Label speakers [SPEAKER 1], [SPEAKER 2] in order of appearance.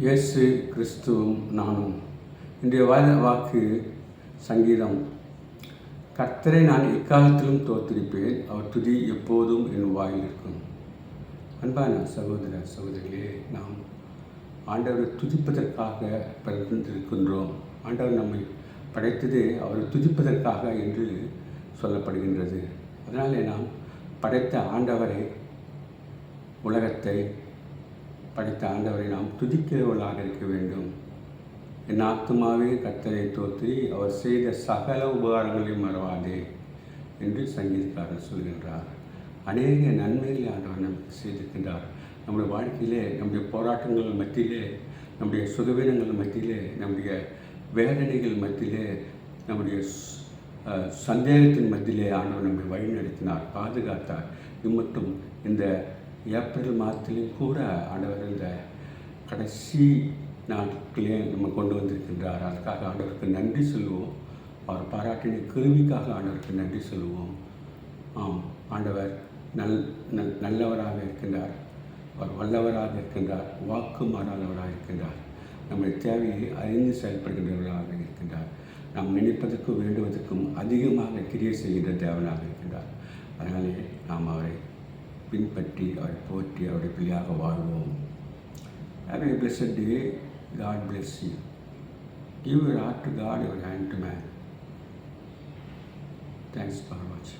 [SPEAKER 1] இயேசு கிறிஸ்துவும் நானும். இன்றைய வாக்கு சங்கீதம். கர்த்தரை நான் எக்காலத்திலும் தோற்றிருப்பேன், அவர் துதி எப்போதும் என் வாயில் இருக்கும். அன்பான சகோதர சகோதரிகளே, நாம் ஆண்டவரை துதிப்பதற்காக பிறந்திருக்கின்றோம். ஆண்டவர் நம்மை படைத்ததே அவரை துதிப்பதற்காக என்று சொல்லப்படுகின்றது. அதனாலே நாம் படைத்த ஆண்டவரை, உலகத்தை படைத்த ஆண்டவரை நாம் துதிக்கிறவர்களாக இருக்க வேண்டும். என் ஆத்துமாவே கர்த்தரை தோற்றி அவர் செய்த சகல உபகாரங்களையும் மறவாதே என்று சங்கீதக்காரர் சொல்கின்றார். அநேக நன்மைகளை ஆண்டவர் நமக்கு செய்திருக்கின்றார். நம்முடைய வாழ்க்கையிலே, நம்முடைய போராட்டங்கள் மத்தியிலே, நம்முடைய சுகவீனங்கள் மத்தியிலே, நம்முடைய வேதனைகள் மத்தியிலே, நம்முடைய சந்தேகத்தின் மத்தியிலே ஆண்டவர் நம்மை வழிநடத்தினார், பாதுகாத்தார். இம்மட்டும் இந்த ஏப்ரல் மாதத்திலையும் கூட ஆண்டவர் இந்த கடைசி நாட்களே நம்ம கொண்டு வந்திருக்கின்றார். அதுக்காக ஆண்டவருக்கு நன்றி சொல்லுவோம். அவர் பாராட்டின கேள்விக்காக ஆண்டவருக்கு நன்றி சொல்லுவோம். ஆண்டவர் நல்லவராக இருக்கின்றார். அவர் வல்லவராக இருக்கின்றார். வாக்கு மாறாதவராக இருக்கின்றார். நம்முடைய தேவையை அறிந்து செயல்படுகின்றவர்களாக இருக்கின்றார். நாம் நினைப்பதற்கும் வேண்டுவதற்கும் அதிகமாக கிரியை செய்கின்ற தேவனாக இருக்கின்றார். அதனாலே நாம் அவரை பின்பற்றி, அவரை போற்றி, அவருடைய பிள்ளையாக வாழ்வோம். Have a blessed day. God bless you. Give your heart to God, your hand to man. Thanks for watching.